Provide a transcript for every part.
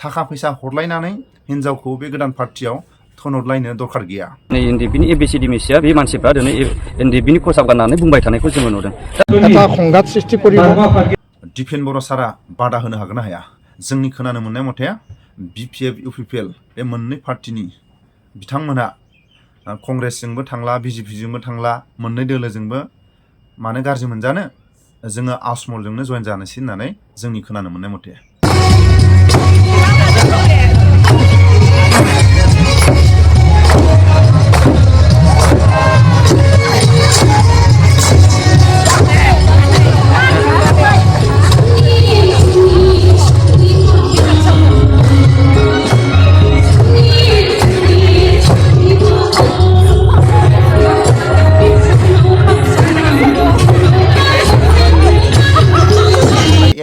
थाखा फैसा हरलायनानै हिनजावखौ बे गोदान पार्टियाव थोनहरलायनो दरखार गैया। एनडिएफबिनि एबिसिडि मिसिया बे मानसिफ्रा दिनै एनडिएफबिनि खसाब गाननानै बुंबाय थानायखौ जोङो नुदों। दिपेन बर' सारा बादा होनो हागोन ना हाया? जोंनि खोनानो मोननाय मथे बिपिएफ इउपिपिएल बे मोननै पार्टिनि बिथांमोनहा कंग्रेसजोंबो थांला बिजेपिजोंबो थांला मोननै दोलोजोंबो मानो गाज्रि मोनजानो जोङो आसमलजोंनो जयेन जानोसै होननानै जोंनि खोनानो मोननाय मथे।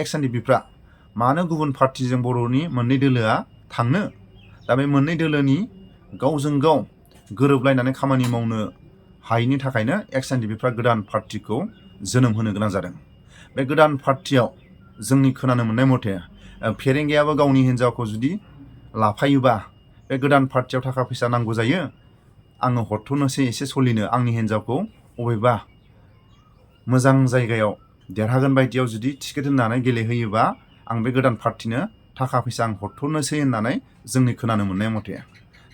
एक्स एनडिपिफ्रा मानो गुबुन पार्टिजों बर'नि मोननै दोलोआ थांनो? दा बे मोननै दोलोनि गावजों गाव गोरोबलायनानै खामानि मावनो हायैनि थाखायनो एक्स एनडिपिफ्रा गोदान पार्टिखौ जोनोम होनो गोनां जादों। बे गोदान पार्टियाव जोंनि खोनानो मोननाय मथे फेरेंगायाबो गावनि हिन्जावखौ जुदि लाफायोबा बे गोदान पार्टियाव थाखा फैसा नांगौ जायो। आङो हरथ'नोसै एसे सलिनो आंनि हिन्जावखौ अबेबा मोजां जायगायाव देरहागोन बायदियाव जुदि टिकेट होनानै गेलेहोयोबा आं बे गोदान पार्टिनो थाखा फैसा आं हरथ'नोसै होननानै जोंनि खोनानो मोननाय मथे।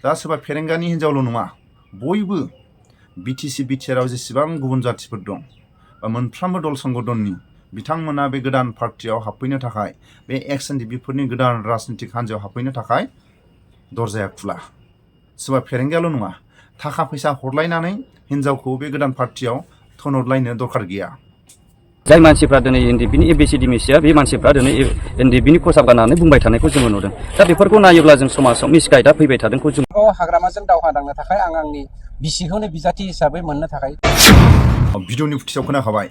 दा सोरबा फेरेंगानि हिन्जावल' नङा, बयबो बिटिसि बिटिआरआव जेसेबां गुबुन जाथिफोर दं बा मोनफ्रोमबो दल संगठननि बिथांमोना बे गोदान पार्टियाव हाबफैनो थाखाय बे एक्स एनडिपिफोरनि गोदान राजनितिक हान्जायाव हाबफैनो थाखाय दरजाया खुला। सोरबा फेरेंगायाल' नङा, थाखा फैसा हरलायनानै हिन्जावखौ बे गोदान पार्टियाव थोनहरलायनो दरखार गैया। जाय मानसिफ्रा दिनै एनडिएफबिनि एबिसिडि मिसिया बे मानसिफ्रा दिनै एनडिएफबिनि खसाब गाननानै बुंबाय थानायखौ जोङो नुदों। दा बेफोरखौ नायोब्ला जों समाजाव मिसगाइडआ फैबाय थादोंखौ जों हाग्रामाजों दावहा नांनो थाखाय आं आंनि बिसिखौनो बिजाथि हिसाबै मोननो थाखाय भिडिअनि फुटियाव खोनाखाबाय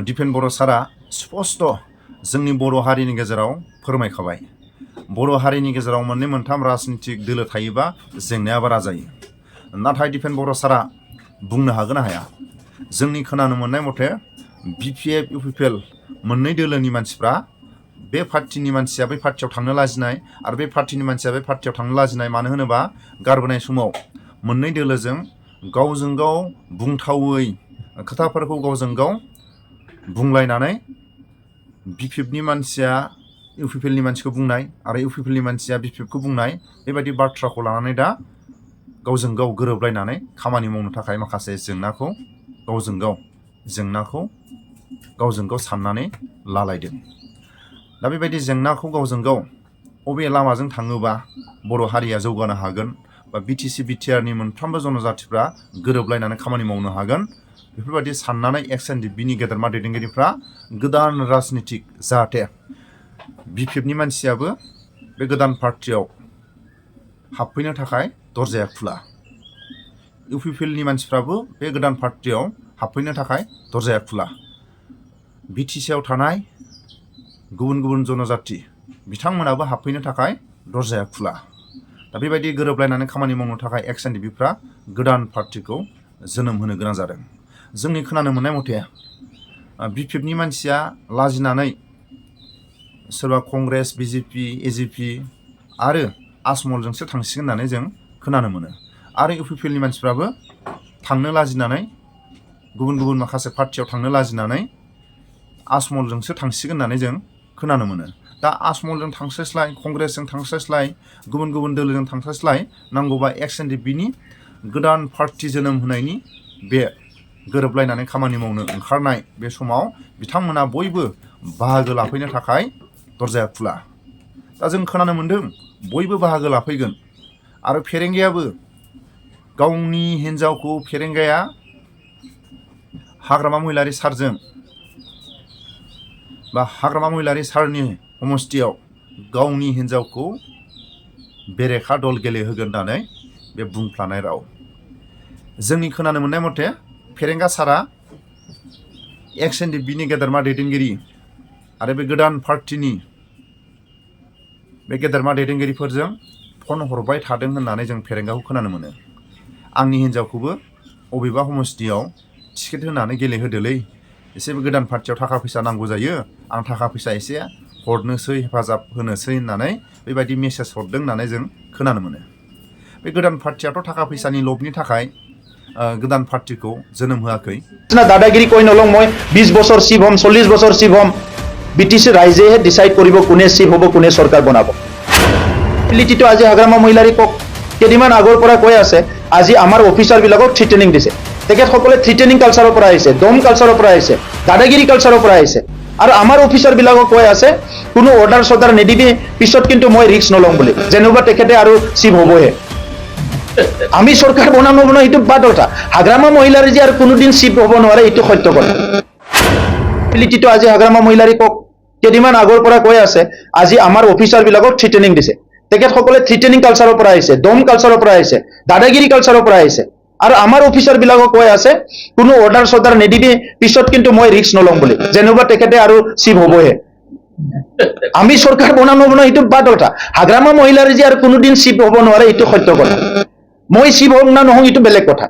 दिपेन बर' सारा स्पष्ट जोंनि बर' हारिनि गेजेराव फोरमायखाबाय। बर' हारिनि गेजेराव मोननै मोनथाम राजनितिक दोलो थायोबा जेंनाया बारा जायो। नाथाय दिपेन बर' सारा बुंनो हागोन ना हाया? जोंनि खोनानो मोननाय मथे बिपिएफ इउपिपिएल मोननै दोलोनि मानसिफ्रा बे पार्टिनि मानसिया बै पार्टियाव थांनो लाजिनाय आरो बे पार्टिनि मानसिया बे पार्टियाव थांनो लाजिनाय। मानो होनोबा गारबोनाय समाव मोननै दोलोजों गावजों गाव बुंथावै खोथाफोरखौ गावजों गाव बुंलायनानै बिपिएफनि मानसिया इउपिपिएलनि मानसिखौ बुंनाय आरो इउपिपिएलनि मानसिया बिपिएफखौ बुंनाय, बेबायदि बाथ्राखौ लानानै दा गावजों गाव गोरोबलायनानै खामानि मावनो थाखाय माखासे जेंनाखौ गावजों गाव साननानै लालायदों। दा बेबायदि जेंनाखौ गावजों गाव बबे लामाजों थाङोबा बर' हारिया जौगानो हागोन बा बिटिसि बिटिआरनि मोनफ्रोमबो जनजातिफ्रा गोरोबलायनानै खामानि मावनो हागोन, बेफोरबायदि साननानै एक्स एनडिएफबिनि गेदेरमा दैदेनगिरिफ्रा गोदान राजनितिक जाहाथे बिपिएफनि मानसियाबो बे गोदान पार्टियाव हाबफैनो थाखाय दरजाया खुला, इउपिपिएलनि मानसिफ्राबो बे गोदान पार्टियाव हाबफैनो थाखाय दरजाया खुला, बिटिसिआव थानाय गुबुन गुबुन जनजाति बिथांमोनाबो हाबफैनो थाखाय दरजाया खुला। दा बेबायदि गोरोबलायनानै खामानि मावनो थाखाय एक्स एनडिएफबिफ्रा गोदान पार्टिखौ जोनोम होनो गोनां जादों। जोंनि खोनानो मोननाय मथे बिपिएफनि मानसिया लाजिनानै सोरबा कंग्रेस बिजेपि एजिपि आरो आसमलजोंसो थांसिगोन होननानै जों खोनानो मोनो। आरो इउपिपिएलनि मानसिफ्राबो थांनो लाजिनानै गुबुन गुबुन माखासे पार्टियाव थांनो लाजिनानै आसमलजोंसो थांसिगोन होननानै जों खोनानो मोनो। दा आसमलजों थांस्लायस्लाय कंग्रेसजों थांस्लायस्लाय गुबुन गुबुन दोलोजों थांस्लायस्लाय नांगौबा एक्स एनडिएफबिनि गोदान पार्टि जोनोम होनायनि बे गोरोबलायनानै खामानि मावनो ओंखारनाय बे समाव बिथांमोना बयबो बाहागो लाफैनो थाखाय दरजाया खुला। दा जों खोनानो मोन्दों बयबो बाहागो लाफैगोन आरो फेरेंगायाबो गावनि हिन्जावखौ फेरेंगाया हाग्रामा महिलारि सारजों बा हाग्रामा महिलारि सारनि हमस्थियाव गावनि हिन्जावखौ बेरेखा दल गेलेहोगोन होननानै बे बुंफ्लानाय राव। जोंनि खोनानो मोननाय मथे फेरेंगा सारा एक्स एनडिएफबिनि गेदेरमा दैदेनगिरि आरो बे गोदान पार्टिनि बे गेदेरमा दैदेनगिरिफोरजों फन हरबाय थादों होननानै जों फेरेंगाखौ खोनानो मोनो। आंनि हिन्जावखौबो अबेबा हमस्थियाव टिकेट होनानै गेलेहोदोलै, एसे गोदान पार्टियाव थाखा फैसा नांगौ जायो आं थाखा फैसा एसे हरनोसै हेफाजाब होनोसै होननानै बेबायदि मेसेज हरदों होननानै जों खोनानो मोनो बे गोदान पार्टियाथ' थाखा फैसानि लबनि थाखाय गोदान पार्टिखौ जोनोम होआखै दादागिरी কৈ নলওঁ মই 20 বছৰ চিভ হম 40 বছৰ চিভ হম বিটিসি ৰাইজেহে ডিসাইড কৰিব কোনে চিভ হ'ব কোনে চৰকাৰ বনাব লিটিটো আজি হাগ্ৰামা মহিলাৰী কক কেদিমান আগৰ পৰা কৈ আছে আজি আমাৰ অফিচাৰ বিলাকক থ্ৰেটেনিং দিছে তেখেতসকলে থ্ৰেটেনিং কালচাৰৰ পৰা আহিছে দম কালচাৰৰ পৰা আহিছে দাদাগিৰি কালচাৰৰ পৰা আহিছে আৰু আমাৰ অফিচাৰ বিলাকক কৈ আছে কোনো অৰ্ডাৰ সদাৰ নিদিবি পিছত কিন্তু মই ৰিস্ক নলওঁ বুলি যেনেবা তেখেতে আৰু চিভ হ'বহে আমি সরকার বনানো বনা এইটো বাদ কথা হাগ্ৰামা মহিলাৰ যে আৰু কোনোদিন চিপ হ'ব নোৱাৰে এইটো সত্য কথা লিটিটো আজি হাগ্ৰামা মহিলাৰী কক কেদিমান আগৰ পৰা কৈ আছে আজি আমাৰ অফিচাৰ বিলাকক থ্ৰেটেনিং দিছে তেখেতসকলে থ্ৰেটেনিং কালচাৰৰ পৰা আহিছে দম কালচাৰৰ পৰা আহিছে দাদাগিৰি কালচাৰৰ পৰা আহিছে আৰু আমাৰ অফিচাৰ বিলাকক কৈ আছে কোনো অৰ্ডাৰ সদাৰ নিদিবি পিছত কিন্তু মই ৰিস্ক নলওঁ বুলি যেনেবা তেখেতে আৰু চিপ হ'বহে আমি সরকার বনানো বনা এইটো বাদ কথা হাগ্ৰামা মহিলাৰ যে আৰু কোনোদিন চিপ হ'ব নোৱাৰে এইটো সত্য কথা মই চিভ হম না নহওঁ এইটো বেলেগ কথা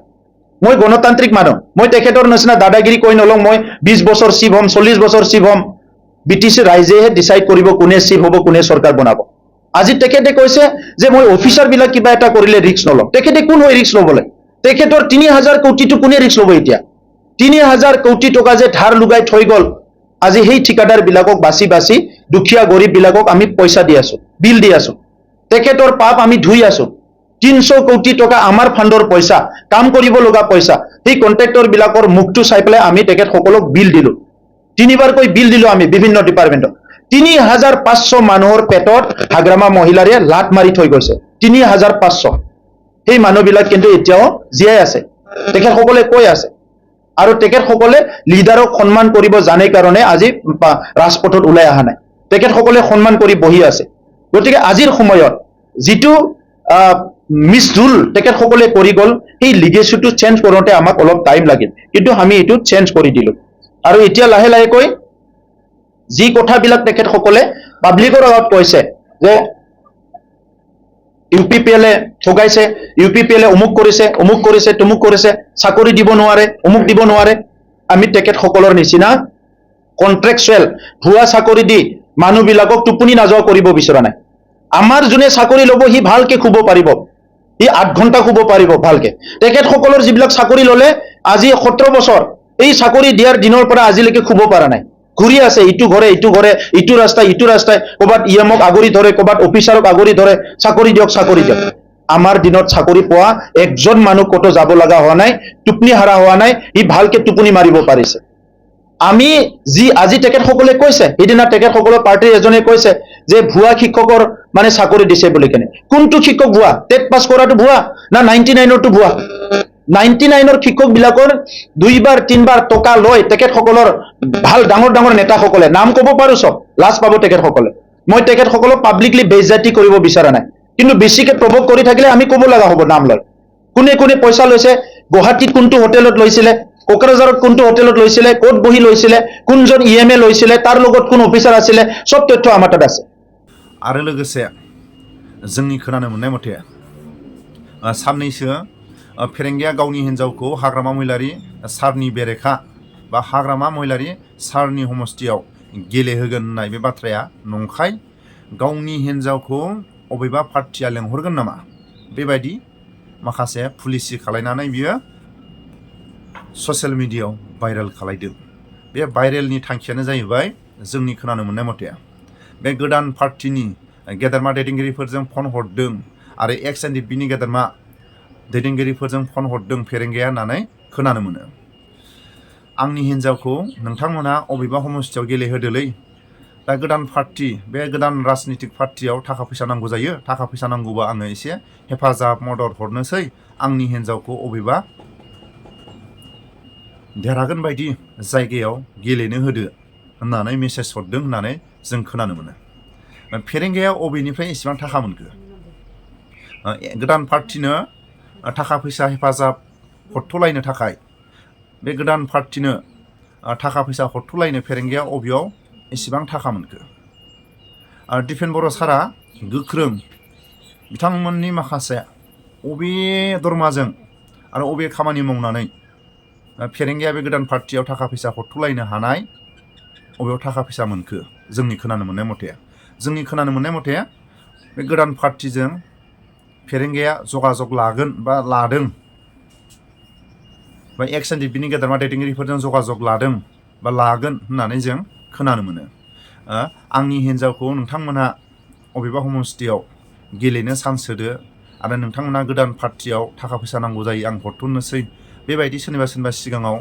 মই গণতান্ত্ৰিক মানুহ মই তেখেতৰ নিচিনা দাদাগিৰি কৈ নলওঁ মই 20 বছৰ চিভ হম 40 বছৰ চিভ হম বিটিসি ৰাইজেহে ডিসাইড কৰিব কোনে চিভ হ'ব কোনে চৰকাৰ বনাব আজি তেখেতে কৈছে যে মই অফিচাৰ বিলাক কিবা এটা কৰিলে ৰিস্ক নলওঁ তেখেতে কোন হৈ ৰিস্ক ল'বলৈ তেখেতৰ 3000 কোটিটো কোনে ৰিস্ক ল'ব এতিয়া 3000 কোটি টকা যে ধাৰ লুগাই থৈ গ'ল আজি সেই ঠিকাদাৰ বিলাকক বাছি বাছি দুখীয়া গৰীব বিলাকক আমি পইচা দি আছো বিল দি আছো তেখেতৰ পাপ আমি ধুই আছো 300 কোটি টকা আমাৰ ফাণ্ডৰ পইচা কাম কৰিব লগা পইচা এই কন্ট্ৰাক্টৰ বিলাকৰ মুখটো চাই পেলাই আমি তেখেত সকলক বিল দিলো তিনিবাৰকৈ বিল দিলো আমি বিভিন্ন ডিপাৰ্টমেণ্টত 3500 মানুহৰ পেটত হাগ্ৰামা মহিলাৰে লাট মাৰি থৈ গৈছে 3500 সেই মানুহবিলাক কিন্তু এতিয়াও জীয়াই আছে তেখেত সকলে কৈ আছে আৰু তেখেত সকলে লিডাৰক সন্মান কৰিব জানে কাৰণে আজি ৰাজপথত ওলাই অহা নাই তেখেত সকলে সন্মান কৰি বহি আছে গতিকে আজিৰ সময়ত যিটো মিসরুল তেখেত সকলে কৰি গল সেই লিগেসিটো চেঞ্জ কৰোতে আমাক অলপ টাইম লাগিল কিন্তু আমি এটো চেঞ্জ কৰি দিলো আৰু এতিয়া লাহে লাহে কৈ যি কথাবিলাক তেখেত সকলে পাব্লিকৰ আগত কৈছে যে ইউপিপিএলে ঠগাইছে ইউপিপিএলে অমুক কৰিছে তুমুক কৰিছে চাকৰি দিব নোৱাৰে অমুক দিব নোৱাৰে আমি তেখেত সকলৰ নিচিনা কন্ট্ৰাকচুৱেল ভুৱা চাকৰি দি মানুহবিলাকক টোপনি নাযোৱা কৰিব বিচৰা নাই আমাৰ জুনে চাকৰি ল'ব হি ভালকে খুব পাৰিব ই 8 ঘণ্টা খুব পাৰিব ভালকে তেখেত সকলৰ যিবিলাক চাকৰি ললে আজি 17 বছৰ এই চাকৰি দিয়াৰ দিনৰ পৰা আজিলৈকে খুব পৰা নাই ঘূৰি আছে ইটো ঘৰে ইটো ৰাস্তায় কবাত ইএমক আগৰি ধৰে কবাত অফিচাৰক আগৰি ধৰে চাকৰি দিয়ক আমাৰ দিনত চাকৰি পোৱা একজন মানুহ কত যাব লগা হোৱা নাই টোপনি হাৰা হোৱা নাই ই ভালকে টোপনি মাৰিব পাৰিছে আমি যি আজি তেখেত সকলে কৈছে এদিনা তেখেত সকলৰ পাৰ্টিৰ এজনে কৈছে যে ভুৱা শিক্ষকৰ মানে চাকৰি দিছে বুলি কেনে কোনটো শিক্ষক ভুৱা টেট পাস কৰাটো ভুৱা না 99 টো ভুৱা 99 শিক্ষক বিলাকৰ দুইবাৰ তিনবাৰ টকা লৈ তেখেত সকলৰ ভাল ডাঙৰ নেতা সকলে নাম ক'ব পাৰো সব লাজ পাব তেখেত সকলে মই তেখেত সকলক পাব্লিকলি বেইজ্জতি কৰিব বিচৰা নাই কিন্তু বেছিকে প্ৰভোক কৰি থাকিলে আমি ক'ব লগা হ'ব নাম লৈ কোনে পইচা লৈছে গুৱাহাটীত কোনটো হোটেলত লৈছিলে কোকৰাঝাৰত কোনটো হোটেলত লৈছিলে কোট বহি লৈছিলে কোনজন ইএমএ লৈছিলে তাৰ লগত কোন অফিচাৰ আছিল সব তথ্য আমাৰ তাত আছে आरो लोगोसे जोंनि खोनानो मोननाय मथे साननैसो फेरेंगिया गावनि हिन्जावखौ हाग्रामा महिलारी सारनि बेरेखा बा हाग्रामा महिलारी सारनि हमस्थियाव गेलेहोगोन होननाय बे बाथ्राया नंखाय गावनि हिन्जावखौ अबेबा पार्टिया लेंहरगोन नामा बेबायदि माखासे पुलिसि खालायनानै बियो ससियेल मिडियायाव भाइरेल खालायदों बे भाइरेलनि थांखियानो जाहैबाय जोंनि खोनानो मोननाय मथे बे गोदान पार्टिनि गेदेरमा दैदेनगिरिफोरजों फन हरदों आरो एक्स एनडिपिनि गेदेरमा दैदेनगिरिफोरजों फन हरदों फेरेंगिया होननानै खोनानो मोनो आंनि हिन्जावखौ नोंथांमोना अबेबा हमस्थियाव गेलेहोदोलै दा गोदान पार्टी बे गोदान राजनीतिक पार्टियाव थाखा फैसा नांगौ जायो थाखा फैसा नांगौबा आङो एसे हेफाजाब मदद हरनोसै आंनि हिन्जावखौ अबेबा देरहागोन बायदि जायगायाव गेलेनो होदो होननानै मेसेज हरदों होननानै जों खोनानो मोनो फेरेंगिया अबेनिफ्राय एसेबां थाखा मोनखो गोदान पार्टिनो थाखा फैसा हेफाजाब हरथ'लायनो थाखाय बे गोदान पार्टिनो थाखा फैसा हरथ'लायनो फेरेंगिया अबेयाव एसेबां थाखा मोनखो दिपेन बर' सारा गोख्रों बिथांमोननि माखासे अबे दरमाजों आरो अबे खामानि मावनानै फेरेंगाया बे गोदान पार्टियाव थाखा फैसा हरथ'लायनो हानाय अबेयाव थाखा फैसा मोनखो जोंनि खोनानो मोननाय मथे बे गोदान पार्टिजों फेरेंगाया जगाजग लागोन बा लादों बा एक्स एन डि पिनि गेदेरमा दैदेनगिरिफोरजों जगाजग लादों बा लागोन होननानै जों खोनानो मोनो। आंनि हिन्जावखौ नोंथांमोनहा अबेबा हमस्टेयाव गेलेनो चान्स होदो आरो नोंथांमोनहा गोदान पार्टियाव थाखा फैसा नांगौ जायो आं हरथ'नोसै बेबायदि सोरनिबा सिगाङाव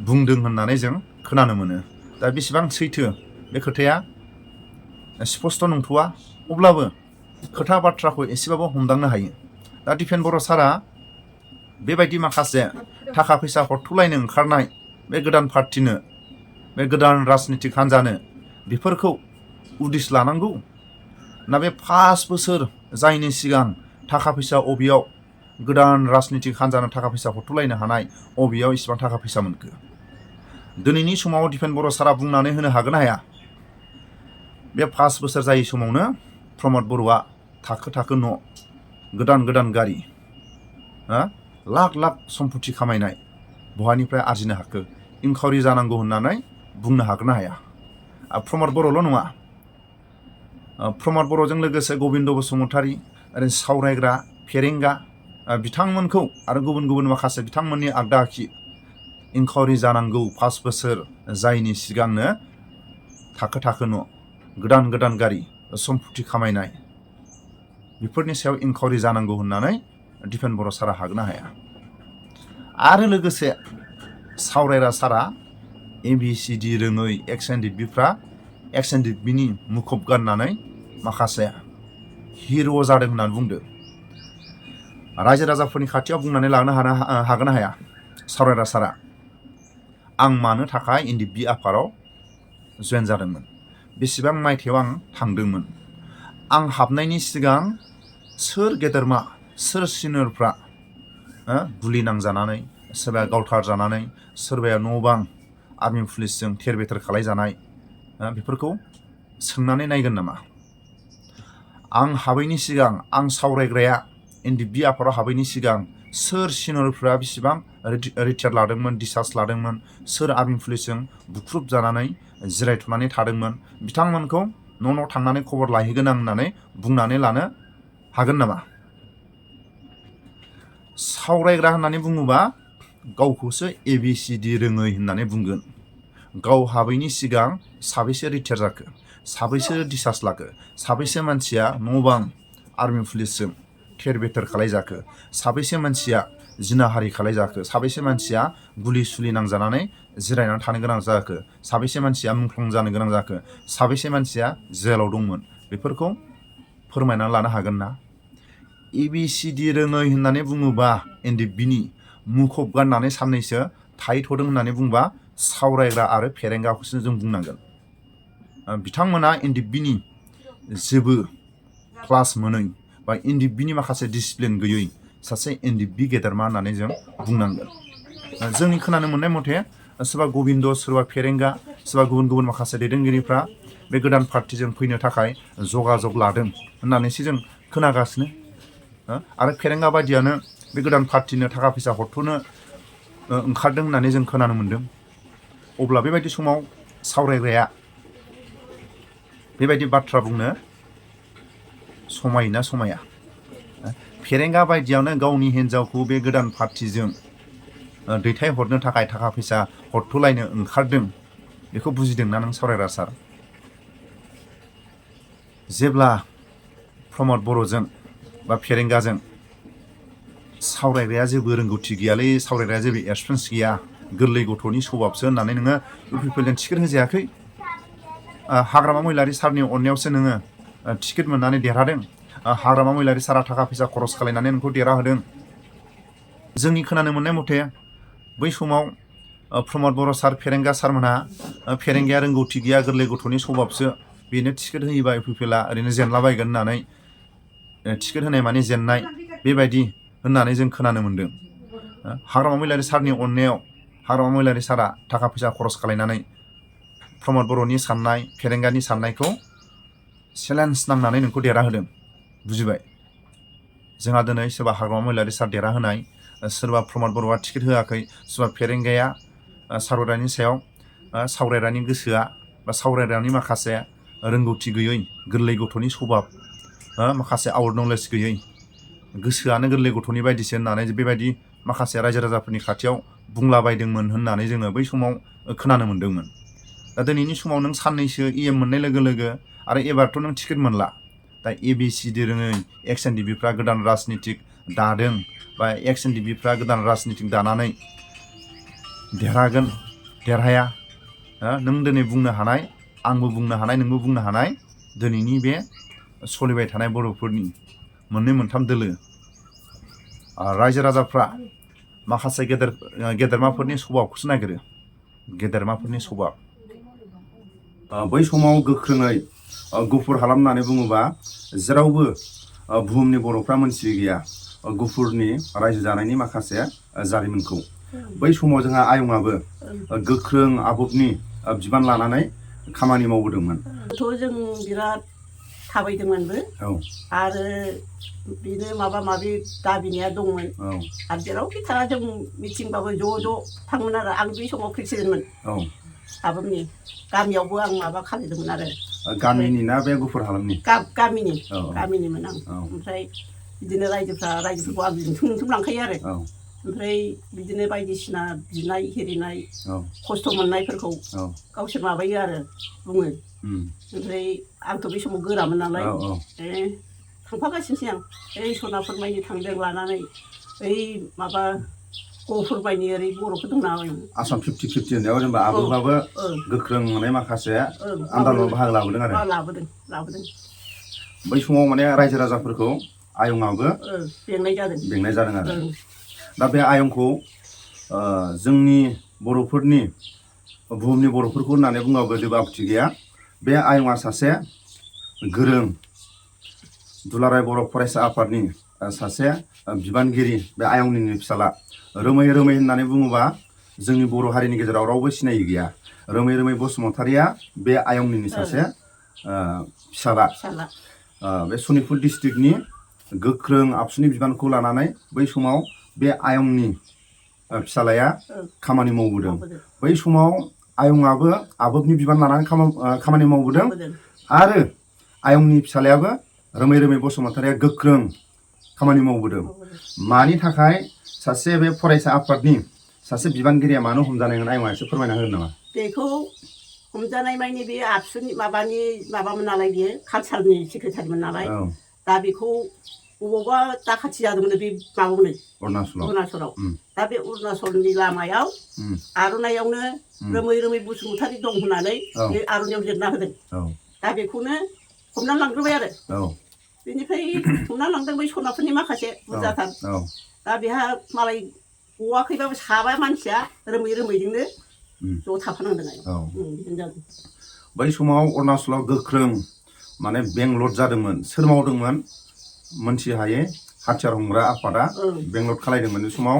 बुंदों होननानै जों खोनानो मोनो। दा बेसेबां सैथो बे खोथाया स्पष्ट नंथ'वा, अब्लाबो खोथा बाथ्राखौ एसेबाबो हमदांनो हायो। दा दिपेन बर' सारा बेबायदि माखासे थाखा फैसा हरथ'लायनो ओंखारनाय बे गोदान पार्टिनो बे गोदान राजनितिक हान्जानो बेफोरखौ उदिस लानांगौ ना बे 5 बोसोर जायनि सिगां थाखा फैसा अबेयाव गोदान राजनितिक हान्जानो थाखा फैसा हरथ'लायनो हानाय अबेयाव इसिबां थाखा फैसा मोनखो? दिनैनि समाव दिपेन बर' सारा बुंनानै होनो हागोन हाया बे 5 बोसोर जायै समावनो प्रमद बर'आ थाखो न' गोदान गारि लाख सम्पति खामायनाय बहानिफ्राय आरजिनो हाखो इनकुवारि जानांगौ होननानै बुंनो हागोन ना हाया? प्रमद बर'ल' नङा, प्रमद बर'जों लोगोसे गबिन्द बसुमतारी आरो सावरायग्रा फेरेंगा बिथांमोनखौ आरो गुबुन माखासे बिथांमोननि आगदा आखि इनकुवारि जानांगौ 5 बोसोर जायनि सिगांनो थाखो न' गोदान गारि सम्पति खामायनाय बेफोरनि सायाव इनकुवारि जानांगौ होननानै दिपेन बर' सारा हागोन ना हाया? आरो लोगोसे सावरायग्रा सारा ABCD रोङै एक्स एन डि पिनि मुखुब गाननानै माखासे हिर' जादों होननानै बुंदों। रायजो राजाफोरनि खाथियाव बुंनानै लानो हागोन ना हाया सावरायग्रा सारा? आं मानो थाखाय NDP आफादाव जयेन जादोंमोन, बेसेबां मायथाइयाव आं थांदोंमोन, आं हाबनायनि सिगां सोर गेदेरमा सोर सिनियरफ्रा गुलि नांजानानै सोरबाया गावथार जानानै सोरबाया न' बां आर्मि पुलिसजों थेर बेथेर खालायजानाय बेफोरखौ सोंनानै नायगोन नामा? आं हाबैनि सिगां आं सावरायग्राया NDP आफादाव हाबैनि सिगां सोर सिनियरफ्रा बेसेबां रिटायार लादोंमोन, डिसार्ज लादोंमोन, सोर आर्मि पुलिसजों बुख्रुब जानानै जिरायथ'नानै थादोंमोन, बिथांमोनखौ न' थांनानै खबर लाहैगोन आं होननानै बुंनानै लानो हागोन नामा? सावरायग्रा होननानै बुङोबा गावखौसो ABCD रोङै होननानै बुंगोन। गाव हाबैनि सिगां साबैसे रिटायार जाखो, साबैसे डिसार्ज लाखो, साबैसे मानसिया न' बां आर्मि पुलिसजों थेर बेथेर खालायजाखो, साबैसे मानसिया जिनाहारि खालायजाखो, साबैसे मानसिया गुलि सुलि नांजानानै जिरायनानै थानो गोनां जाखो, साबैसे मानसिया मुंख्लं जानो गोनां जाखो, साबैसे मानसिया जेलाव दंमोन, बेफोरखौ फोरमायनानै लानो हागोन ना? ABCD रोङै होननानै बुङोबा NDPनि मुखुब गाननानै साननैसो थाहैथ'दों होननानै बुंबा सावरायग्रा आरो फेरेंगाखौसो जों बुंनांगोन। बिथांमोना NDPनि जेबो क्लास मोनै बा NDPनि माखासे डिसिप्लिन गैयै सासे NDP गेदेरमा होननानै जों बुंनांगोन। जोंनि खोनानो मोननाय मथे सोरबा गबिन्द, सोरबा फेरेंगा, सोरबा गुबुन माखासे दैदेनगिरिफ्रा बे गोदान पार्टिजों फैनो थाखाय जगाजग लादों होननानैसो जों खोनागासिनो। आरो फेरेंगा बायदियानो बे गोदान पार्टिनो थाखा फैसा हरथ'नो ओंखारदों होननानै जों खोनानो मोन्दों। अब्ला बेबायदि समाव सावरायग्राया बेबायदि बाथ्रा बुंनो समायोना समाया? फेरेंगा बायदियावनो गावनि हिन्जावखौ बे गोदान पार्टिजों दैथायहरनो थाखाय थाखा फैसा हरथ'लायनो ओंखारदों, बेखौ बुजिदोंना नों सावरायग्रा सार? जेब्ला प्रमद बर'जों बा फेरेंगाजों सावरायग्राया जेबो रोंगौथि गैयालै, सावरायग्राया जेबो एक्सपिरियेन्स गैया, गोरलै गथ'नि स्वभाबसो होननानै नोङो इउपिपिएलजों टिकेट होजायाखै? हाग्रामा महिलारि सारनि अननायावसो नोङो टिकेट मोननानै देरहादों। हाग्रामा महिलारि सारा थाखा फैसा खरस खालायनानै नोंखौ देरहाहोदों। जोंनि खोनानो मोननाय मथे बै समाव प्रमद बर' सार, फेरेंगा सारमोनहा फेरेंगाया रोंगौथि गैया, गोरलै गथ'नि स्वभाबसो, बेनो टिकेट होयोबा इउपिपिएलआ ओरैनो जेनलाबायगोन होननानै टिकेट होनाय माने जेननाय बेबायदि होननानै जों खोनानो मोन्दों। हाग्रामा महिलारि सारनि अननायाव हाग्रामा महिलारि सारा थाखा फैसा खरस खालायनानै प्रमद बर'नि साननाय, फेरेंगानि साननायखौ चेलेन्ज नांनानै नोंखौ देरहाहोदों। बुजिबाय? जोंहा दिनै सोरबा हाग्रामा महिलारि सार देरहाहोनाय, सोरबा प्रमद बर'आ टिकेट होआखै, सोरबा फेरेंगाया सावरायनायनि सायाव सावरायग्रानि गोसोआ बा सावरायग्रानि माखासे रोंगौथि गैयै, गोरलै गथ'नि सभाब, माखासे आउट नलेज गैयै, गोसोआनो गोरलै गथ'नि बायदिसो होननानै बेबायदि माखासे रायजो राजाफोरनि खाथियाव बुंलाबायदोंमोन होननानै जोङो बै समाव खोनानो मोन्दोंमोन। दा दिनैनि समाव नों साननैसो EM मोननाय लोगो लोगो आरो एबारथ' नों टिकेट मोनला। दा ABCD रोङै XNDBफ्रा गोदान राजनितिक दादों बा XNDBफ्रा गोदान राजनितिक दानानै देरहागोन देरहाया नों दिनै बुंनो हानाय, आंबो बुंनो हानाय, नोंबो बुंनो हानाय दिनैनि बे सोलिबाय थानाय बर'फोरनि मोननै मोनथाम दोलो रायजो राजाफ्रा माखासे गेदेरमाफोरनि सभाबखौसो नागिरो, गेदेरमाफोरनि सभाब। बै समाव गोख्रोङै गुफुर हालाम होननानै बुङोबा जेरावबो बुहुमनि बर'फ्रा मोनथियै गैया गुफुरनि रायजो जानायनि माखासे जारिमिनखौ। बै समाव जोंहा आयंआबो गोख्रों आबुबनि बिबान लानानै खामानि मावबोदोंमोन। जों बिराद थाबायदोंमोनबो आरो बिनो माबा माबि दाबिनाया दंमोन आरो जेरावखि थाङा जों मिथिंबाबो ज' थाङोमोन आरो आं बे समाव प्रेसिडेन्टमोन आबुमनि गामियावबो आं माबा खालामदोंमोन आरो गामिनि ना बे गुफुर हालामनि गामिनिमोन आं ओमफ्राय बिदिनो रायजोफोरखौ आं लिंथुम लांखायो आरो ओमफ्राय बिदिनो बायदिसिना बिनाय हेरिनाय खस्थ' मोननायफोरखौ गावसोर माबायो आरो बुङो। ओमफ्राय आंथ' बे समाव गोरामोन नालाय थांफागासिनोसै आं सनाफुर मानि थांदों लानानै माबा गफुर बायनि ओरै बर'फोर दं नामा आसाम 50-50 होननायाव जेनेबा आबुबाबो गोख्रों माने माखासे आन्दालनाव बाहागो लाबोदों आरो लाबोदों बै समाव माने रायजो राजाफोरखौ आयंआबो बेंनाय जादों आरो दा बे आयंखौ जोंनि बर'फोरनि बुहुमनि बर'फोरखौ होननानै बुङाबो जेबो आपत्ति गैया। बे आयंआ सासे गोरों दुलाराय बर' फरायसा आफादनि सासे बिबानगिरि, बे आयंनिनो फिसाला। रोमै होननानै बुङोबा जोंनि बर' हारिनि गेजेराव रावबो सिनायि गैया। रोमै बसुमतारिया बे आयंनिनो सासे फिसाला। बे सनितपुर डिस्ट्रिक्टनि गोख्रों आबसुनि बिबानखौ लानानै बै समाव बे आयंनि फिसालाया खामानि मावबोदों। बै समाव आयंआबो आबुबनि बिबान लानानै खामानि मावबोदों आरो आयंनि फिसालायाबो रोमै बसुमतारिया गोख्रों खामानि मावबोदों। मानि थाखाय सासे बे फरायसा आफादनि सासे बिबानगिरिया मानो हमजानायमोन आयंआ एसे फोरमायना होगोन नामा? बेखौ हमजानाय मानि बे आबसुनि माबामोन नालाय बियो कालसारनि सेक्रेटारिमोन नालाय दा बेखौ बबावबा दाखाथि जादोंमोन बे माबायावनो अरुणाचलाव। दा बे अरुणाचलनि लामायाव आर'नाइयावनो रोमै बसुमतारि दं होननानै बे आर'नाइयाव लिरना होदों। दा बेखौनो हमनानै लांग्रोबाय आरो बेनिफ्राय हमनानै लांदों बै सनाफोरनि माखासे बुरजाथार। दा बेहा मालाय गवाखैबाबो साबा मानसिया रोमैजोंनो ज' थाफानांदों आरो बै समाव अरुणाचलाव गोख्रों माने बेंलट जादोंमोन। सोर मावदोंमोन मोनथि हायै हाथियार हमग्रा आफादा बेंलट खालायदोंमोन। बे समाव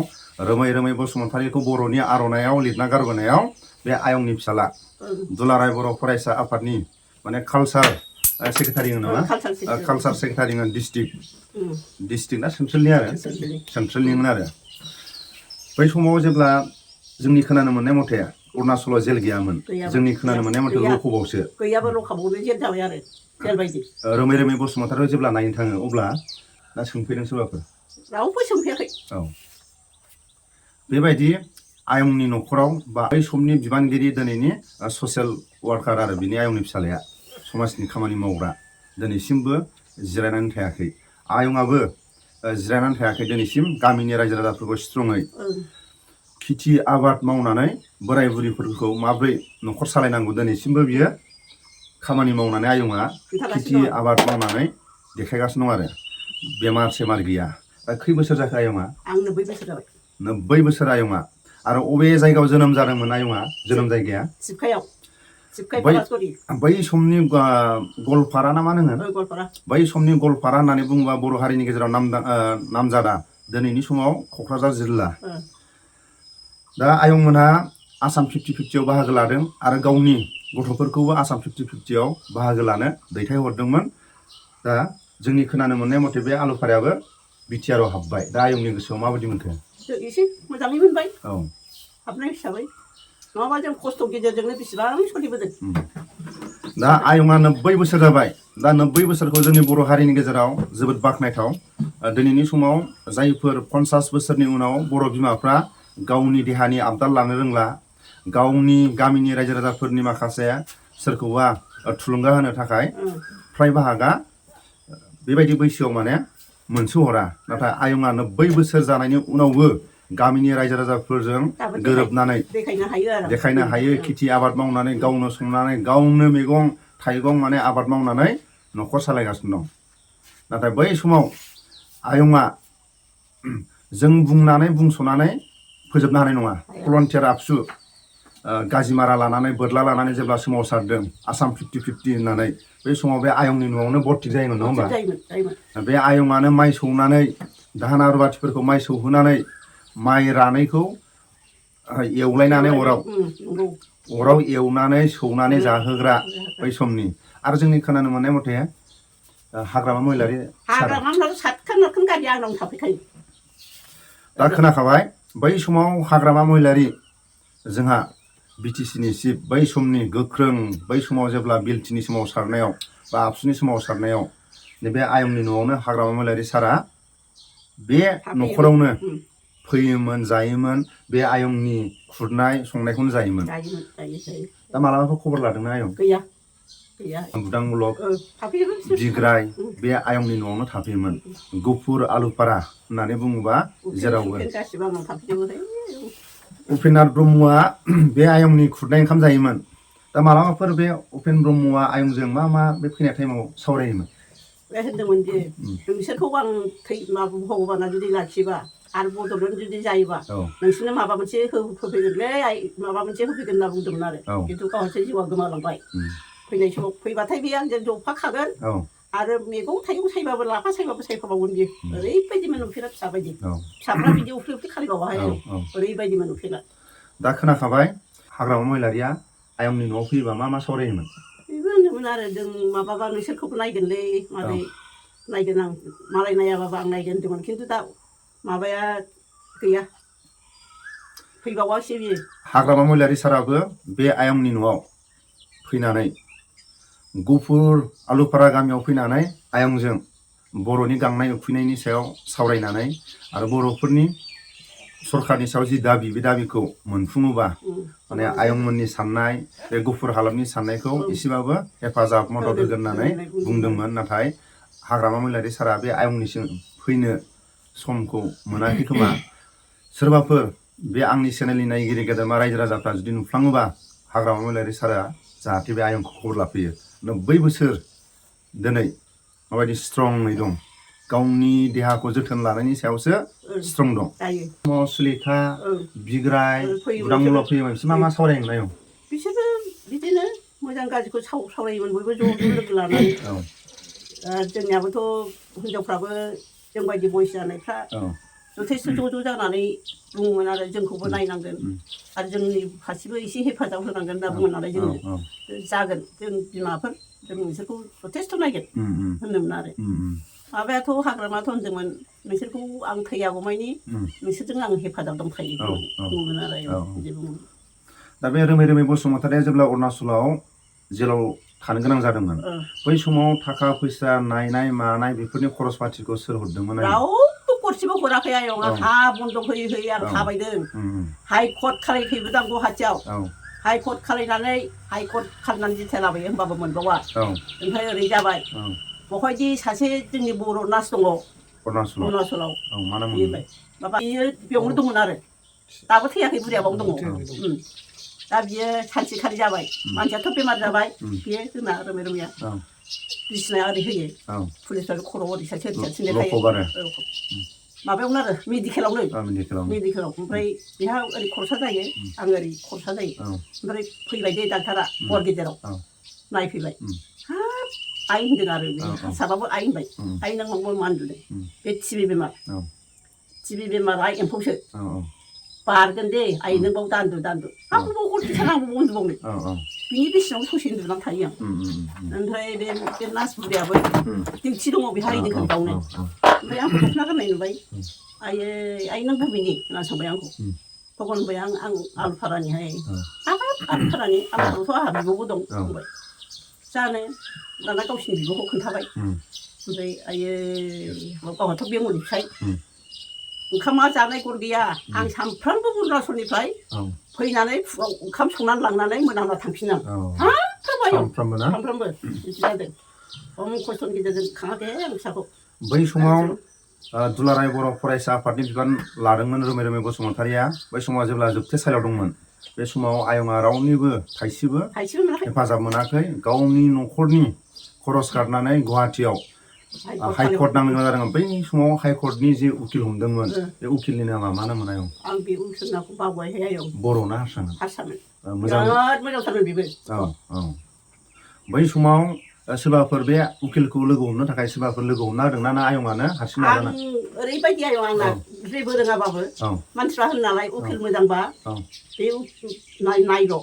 रोमै बसुमतारिखौ बर'नि आर'नाइयाव लिरना गारबोनायाव बे आयंनि फिसाला दुलाराय बर' फरायसा आफादनि माने कालसार सेक्रेटारि नामा? कालसार सेक्रेटारि डिस्ट्रिक्टना सेन्ट्रेलनिमोन आरो बै समाव जेब्ला जोंनि खोनानो मोननाय मथे अरुणाचलाव जेल गैयामोन। जोंनि खोनानो मोननाय मथे लकआवसो गैयाबो लकआवनो जेल जाबाय आरो जेल बायदि। रोमै बसुमतारियाव जेब्ला नायनो थाङो अब्ला दा सोंफैदों सोरबाफोर? रावबो सोंफैयाखै। बेबायदि आयंनि न'खराव बा बै समनि बिबानगिरि दिनैनि ससियेल वार्कार आरो बिनि आयंनि फिसालाया समाजनि खामानि मावग्रा दिनैसिमबो जिरायनानै थायाखै। आयंआबो जिरायनानै थायाखै दिनैसिम गामिनि रायजो राजाफोरखौ स्ट्रङै खेथि आबाद मावनानै बोराय बुरिफोरखौ माब्रै न'खर सालायनांगौ दिनैसिमबो बियो खामानि मावनानै आयंआ खेथि आबाद मावनानै देखायगासिनो दं आरो बेमार गैया। दा खै बोसोर जाखो आयंआ? आं 90 बोसोर जाबाय। 90 बोसोर आयंआ। आरो अबे जायगायाव जोनोम जादोंमोन आयंआ? जोनोम जायगाया बै समनि गलपारा ना मा होनो? बै समनि गलपारा होननानै बुङोबा बर' हारिनि गेजेराव नामजादा दिनैनि समाव क'क्राझार जिल्ला। दा आयंमोनहा आसाम 50-50 बाहागो लादों आरो गावनि गथ'फोरखौबो आसाम 50-50 बाहागो लानो दैथायहरदोंमोन। दा जोंनि खोनानो मोननाय मथे बे आलुफारायाबो बिटिआरआव हाबबाय। दा आयंनि गोसोआव माबायदि मोनखो? जों एसे मोजाङै मोनबाय औ हाबनाय हिसाबै नङाबा जों खस्थ' गेजेरजोंनो बेसेबां सोलिबोदों दा आयंआ 90 बोसोर जाबाय दा 90 बोसोरखौ जोंनि बर' हारिनि गेजेराव जोबोद बाख्नायथाव दिनैनि समाव जायफोर 50 बोसोरनि उनाव बर' बिमाफ्रा गावनि देहानि आबदाल लानो रोंला गावनि गामिनि रायजो राजाफोरनि माखासे सोरखौबा थुलुंगा होनो थाखाय फ्राय बाहागा बेबायदि बैसोआव माने मोनसोहरा नाथाय आयंआ 90 बोसोर जानायनि उनावबो गामिनि रायजो राजाफोरजों गोरोबनानै देखायनो हायो खेथि आबाद मावनानै गावनो संनानै गावनो मैगं थाइगं माने आबाद मावनानै न'खर सालायगासिनो दं नाथाय बै समाव आयंआ जों बुंनानै बुंस'नानै फोजोबनो हानाय नङा भलन्टियार आबसु गाजिमारा लानानै बोरला लानानै जेब्ला सोमावसारदों आसाम 50-50 होननानै बै समाव बे आयंनि न'आवनो भर्ति जायोमोन नङा होमबा बे आयंआनो माइ सौनानै दाहोना रुवाथिफोरखौ माइ सौहोनानै माइ रानैखौ एवलायनानै अराव एवनानै सौनानै जाहोग्रा बै समनि आरो जोंनि खोनानो मोननाय मथे हाग्रामा महिलारि दा खोनाखाबाय बै समाव हाग्रामा महिलारि जोंहा बिटिसिनि चिफ बै समनि गोख्रों बै समाव जेब्ला बिलटिनि सोमावसारनायाव बा आबसुनि सोमावसारनायाव नैबे आयंनि न'आवनो हाग्रामा महिलारि सारा बे न'खरावनो फैयोमोन जायोमोन बे आयंनि खुरनाय संनायखौनो जायोमोन दा मालाबाफोर खबर लादोंना आयं गैया बुदांमुलक बिग्राय बे आयंनि न'आवनो थाफैयोमोन गुफुर आलुपारा होननानै बुङोबा जेरावबो उपेन्द्र ब्रह्मआ बे आयंनि खुरनाय ओंखाम जायोमोन दा मालाबाफोर बे उपेन्द्र ब्रह्मआ आयंजों मा बे फैनाय टाइमाव सावरायोमोन बे होनदोंमोन दि नोंसोरखौ आं भगबाना जुदि लाखियोबा आरो बड'लेण्ड जुदि जायोबा नोंसोरनो माबा मोनसे होफैगोनलै माबा मोनसे होफैगोन होनना बुंदोंमोन आरो खिन्थु गावहासो जिउआ गोमालांबाय फैनाय समाव फैबाथाय बे आंजों जफाखागोन आरो मैगं थाइगं सायबाबो लाफा सायबाबो सायफाबावगोन बियो ओरैबायदिमोन नुफेरा फिसाफ्रा बिदि उफ्रि उफ्रि खालामबावहाय ओरैबायदिमोन नुफेरा दा खोनाखाबाय हाग्रामा महिलारिया आयंनि न'आव फैयोबा मा सावरायोमोन बेबो होनदोंमोन आरो जों माबाबा नोंसोरखौबो नायगोनलै मादै नायगोन आं मालाय नायाबाबो आं नायगोन होनदोंमोन खिन्थु दा माबाया गैया फैबावासै बियो हाग्रामा महिलारि साराबो बे आयंनि न'आव फैनानै गुफुर आलुपारा गामियाव फैनानै आयंजों बर'नि गांनाय उखैनायनि सायाव सावरायनानै आरो बर'फोरनि सरकारनि सायाव जि दाबि बे दाबिखौ मोनफुङोबा माने आयंमोननि साननाय बे गुफुर हालामनि साननायखौ एसेबाबो हेफाजाब मदद होगोन होननानै बुंदोंमोन नाथाय हाग्रामा महिलारि सारा बे आयंनिसिम फैनो समखौ मोनाखै खोमा सोरबाफोर बे आंनि चेनेलनि नायगिरि गेदेरमा रायजो राजाफ्रा जुदि नुफ्लाङोबा हाग्रामा महिलारि सारा जाहाथे बे आयंखौ खबर लाफैयो 90 बोसोर दिनै माबायदि स्ट्रङै दं गावनि देहाखौ जोथोन लानायनि सायावसो स्ट्रं दं सुलेखा बिग्राय बुदांमुलक फैयोमोन बिसोर मा सावरायोमोन आयं बिसोरबो बिदिनो मोजां गाज्रिखौ सावरायोमोन बयबो ज' लोगो लानानै जोंनियाबोथ' हिनजावफ्राबो जोंबायदि बैसो जानायफ्रा जथेस्थ' ज' जानानै बुङोमोन आरो जोंखौबो नायनांगोन आरो जोंनि फारसेबो एसे हेफाजाब होनांगोन होनना बुङो नालाय जोङो जागोन जों बिमाफोर जों नोंसोरखौ जथेस्थ' नायगोन होनदोंमोन आरो माबायाथ' हाग्रामाथ' होनदोंमोन नोंसोरखौ आं थैयागौमानि नोंसोरजों आं हेफाजाब दंखायो बुङोमोन आरो बिदि बुङोमोन दा बे रोमै बसुमतारिया जेब्ला अरुणाचलाव जेलाव थानो गोनां जादोंमोन बै समाव थाखा फैसा नायनाय मानाय बेफोरनि खरस पातिखौ सोर हरदोंमोन रावबो गरसेबो हराखै आयं हा बन्दक होयै आं थाबायदों हाइकर्ट खालायफैबोदां गुवाहाटियाव हाइकर्ट खालायनानै हाइकर्ट खालामनानै जिथाय लाबोयो होमबाबो मोनबावा ओमफ्राय ओरै जाबाय बहायदि सासे जोंनि बर' नार्स दङ अरुणाचलाव माबा बियो बेयावनो दंमोन आरो दाबो थैयाखै बुरिया बावनो दङ दा बियो सानसेखालि जाबाय मानसियाथ' बेमार जाबाय बियो जोंना रोमैया बिसिनाया ओरै होयो पुलिसफ्रा खर'आव ओरै सासे माबायावनो आरो मेडिकेलाव ओमफ्राय बेहा ओरै खरसा जायो आं ओरै खरसा जायो ओमफ्राय फैबाय दे डाक्टारा हर गेजेराव नायफैबाय हाब आइ होनदों आरो हारसाबाबो आइ होनबाय आइ नों मा उन्दुदों बे टिबि बेमारा एम्फौसो बारगोन दे आइ नों बाव दान्दु आंबो बाव हरसे सान आंबो उन्दुबावनो बिनि बिसिनाव ससे उन्दुनानै थायो आं ओमफ्राय बे नार्स बुरियाबो दिउथि दङ बेहा हैदों बावनो ओमफ्राय आंखौ दख'ना गाननाय नुबाय आइ नों बबेनि होनना सोंबाय आंखौ तखन होनबाय आं आलुफारानिहाय आलुफारानि आलुफारावथ' आंहा बिब'बो दं बुंबाय जानो दाना गावसिनि बिब'खौ खोन्थाबाय ओमफ्राय आयै गावहाथ' बेंगलनिफ्राय ओंखामा जानाय गर गैया आं सानफ्रामबो अरुणाचलनिफ्राय फैनानै फुङाव ओंखाम संनानै लांनानै मोनाब्ला थांफिनो सानफ्रामबो बिदि जादों खम खस्थ'नि गेजेरजों खाङाखै आं फिसाखौ बै समाव दुलाराय बर' फरायसा आफादनि बिबान लादोंमोन रोमै रोमै बसुमतारिया बै समाव जेब्ला जोबथेसालियाव दंमोन बे समाव आयंआ रावनिबो थाइसेबो हेफाजाब मोनाखै गावनि न'खरनि खरस गारनानै गुवाहाटियाव हाइकर्ट नांनो गोनां जादोंमोन बै समाव हाइकर्टनि जे उकिल हमदोंमोन बे उकिलनि नामा मा नाममोन आयं आं बे उकिलनि नामखौ बावबायहाय आयं बर'ना हारसामोन बिराद मोजांथारमोन बेबो बै समाव सोरबाफोर बे उकिलखौ लोगो हमनो थाखाय सोरबाफोर लोगो हमना होदोंना ना आयंआनो हारसिं आं ओरैबायदि आयं आंना जेबो रोङाबाबो मानसिफ्रा होनो नालाय उकिल मोजांबा बे नायल'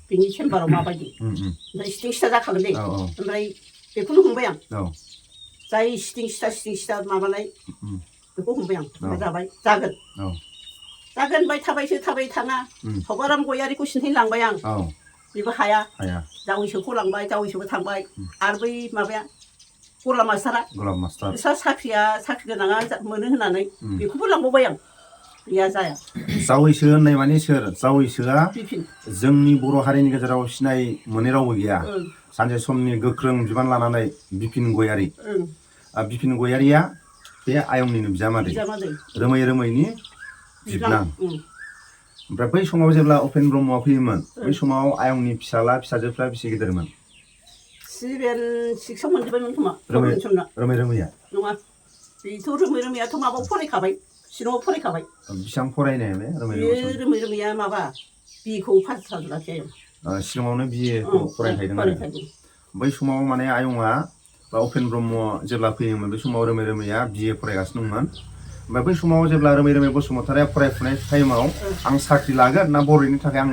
बिनि चेम्बाराव माबायदि ओमफ्राय सिटिं सिटा जाखागोन दे ओमफ्राय बेखौनो हमबाय आं जाय सिटिं सिटा माबानाय बेखौ हमबाय आं जाबाय जागोन बाय थाबायसो थाबाय थाङा सभाराम गयारिखौ सिन्थायनो लांबाय आं बेबो हाया जावैसोखौ लांबाय जावैसोबो थांबाय आरो बै माबाया गलाम मास्टारा बिस्रा साख्रि गोनाङा मोनो होननानै बेखौबो लांबावबाय आं गैया जाया जावैसो होननाय माने सोर जावैसोआ जोंनि बर' हारिनि गेजेराव सिनाय मोनै रावबो गैया सानसे समनि गोख्रों बिबान लानानै बिपिन गयारिया बे आयंनिनो बिजामादै रोमै रोमैनि बिबनां ओमफ्राय बै समाव जेब्ला उपेन ब्रह्मआ फैयोमोन बै समाव आयंनि फिसाला फिसाजोफ्रा बेसे गिदिरमोन 7, 6 मोनजोब्बायमोन खोमा रोमै रोमैया नङा बेथ' रोमै रोमैयाथ' माबायाव फरायखाबाय शिलंआव फरायखाबाय बेसेबां फरायनाय बे रोमै रोमैया माबा बिखौ पास जाजोबाखै शिलंआवनो बिएखौ फरायखायदों आरो बै समाव माने आयंआ बा उपेन ब्रह्म जेब्ला फैयोमोन बे समाव रोमै रोमैया बिए फरायगासिनो दंमोन ओमफ्राय बै समाव जेब्ला रोमै बसुमतारिया फरायफुनाय टाइमाव आं साख्रि लागोन ना बर'नि थाखाय आं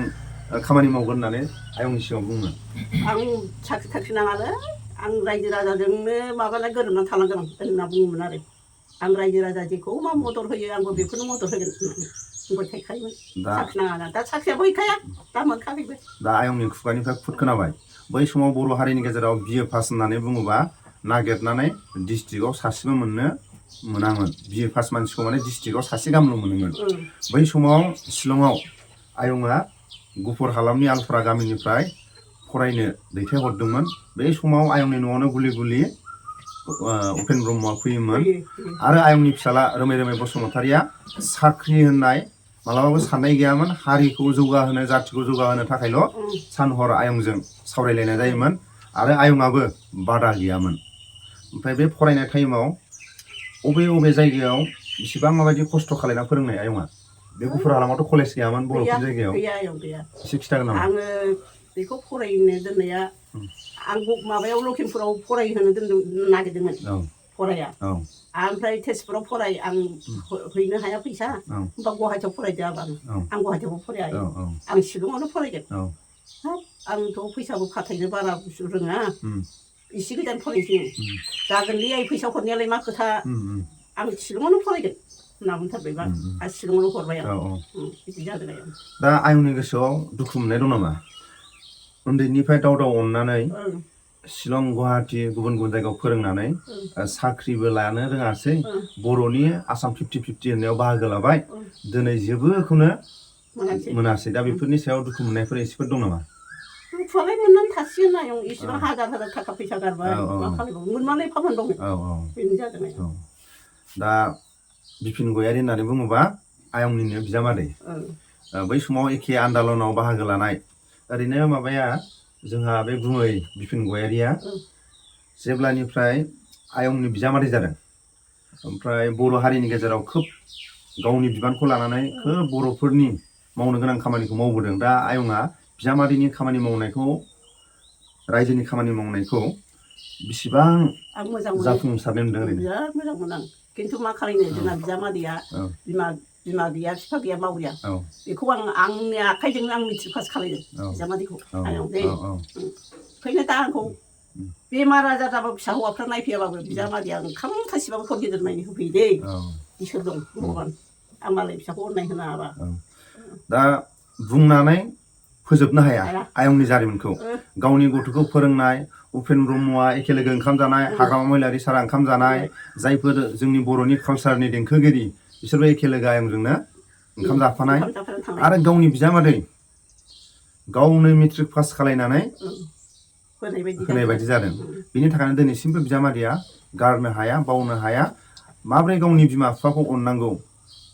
खामानि मावगोन होननानै आयंनि सिगाङाव बुङो आं साख्रि नाङालै आं रायजो राजाजोंनो माबाना गोरोबनानै थानांगोन होनना बुङोमोन आरो आं रायजो राजा जेखौ मा मदद होयो आंबो बेखौनो मदद होगोन बुंबाय थाखायोमोन साख्रि नाङा दा साख्रियाबो गैखाया दा मोनखाखैबो दा आयंनि खुगानिफ्राय खुद खोनाबाय बै समाव बर' हारिनि गेजेराव बिए पास होननानै बुङोबा नागिरनानै डिस्ट्रिक्टआव सासेबो मोनामोन बिए पास मानसिखौ माने डिस्ट्रिक्टआव सासे गाहामल' मोनोमोन बै समाव शिलंआव आयंआ गुफुर हालामनि आलफ्रा गामिनिफ्राय फरायनो दैथायहरदोंमोन बे समाव आयंनि न'आवनो गुलि उपेन ब्रह्मआ फैयोमोन आरो आयंनि फिसाला रोमै बसुमतारिया साख्रि होननाय मालाबाबो साननाय गैयामोन हारिखौ जौगाहोनो जाथिखौ जौगाहोनो थाखायल' सानहर आयंजों सावरायलायनाय जायोमोन आरो आयंआबो बादा गैयामोन ओमफ्राय बे फरायनाय टाइमाव अबे जायगायाव बेसेबां माबायदि खस्थ' खालायना फोरोंनाय आयंआ बे गुफुर हालामावथ' कलेज गैयामोन बर'फोरनि जायगायाव गैया एसे खिथागोन नामा आङो बेखौ फरायनो दोननाया आं माबायाव लखिमपुराव फरायहोनो नागिरदोंमोन फराया ओमफ्राय तेजपुराव फराय आं हैनो हाया फैसा होमबा गुवाहाटियाव फरायदो आं गुवाहाटियावबो फराया आं शिलंआवनो फरायगोन आंथ' फैसाबो फाथायनो बारा रोङा एसे गोजान फरायसै जागोनलै आइ फैसा हरनायालाय मा खोथा आं शिलंआवनो फरायगोन होनना बुंथारबायबा आरो शिलंआवनो हरबाय आं बिदि जादों दा आयंनि गोसोआव दुखु मोननाय दं नामा उन्दैनिफ्राय दाव अननानै शिलं गुवाहाटि गुबुन जायगायाव फोरोंनानै साख्रिबो लानो रोङासै बर'नि आसाम 50-50 होननायाव बाहागो लाबाय दिनै जेबोखौनो मोनासै दा बेफोरनि सायाव दुखु मोननायफोर एसेफोर दं नामा दुखुआलाय मोननानै थासिगोन आयं इसेबां हाजार थाखा फैसा गारबाय मा खालामबावो मोनमालाय फामोन दं बेनो जादों दा बिपिन गयारि होननानै बुङोबा आयंनिनो बिजामादै बै समाव एखे आन्दालनाव बाहागो लानाय ओरैनो माबाया जोंहा बे गुमै बिपिन गयारिया जेब्लानिफ्राय आयंनि बिजामादै जादों ओमफ्राय बर' हारिनि गेजेराव खोब गावनि बिबानखौ लानानै खोब बर'फोरनि मावनो गोनां खामानिखौ मावबोदों दा आयंआ बिजामादैनि खामानि मावनायखौ रायजोनि खामानि मावनायखौ बेसेबां जाफुंसारनाय मोनदों ओरैनो बिराद मोजां मोनो आं खिन्थु मा खालायनो जोंना बिजामादैया बिमा गैया बिफा गैया मावरिया बेखौ आंनि आखाइजोंनो आं मेट्रिक पास खालायदों बिजामादैखौ आयं दे ओंखायनो दा आंखौ बेमार आजार जाबाबो फिसा हौवाफ्रा नायफैयाबाबो बिजामादैया ओंखाम थाइसेबाबो हर गिदिर नायनो होफैयो दे इसोर दं भगबान आं मालाय फिसाखौ अननाय होनो हाबा दा बुंनानै फोजोबनो हाया हाया। आयंनि जारिमिनखौ गावनि गथ'खौ फोरोंनाय उपेन ब्रह्मआ एखेलोगो ओंखाम जानाय हाग्रामा महिलारि सारा ओंखाम जानाय जायफोर जोंनि बर'नि कालसारनि देंखोगिरि बिसोरबो एखेलोगो आयंजोंनो ओंखाम जाफानाय ओंखाम जाफानानै थांनाय आरो गावनि बिजामादै गावनो मेट्रिक पास खालायनानै होनाय बायदि जादों बिनि थाखायनो दिनैसिमबो बिजामादैया गारनो हाया बावनो हाया माब्रै गावनि बिमा बिफाखौ अननांगौ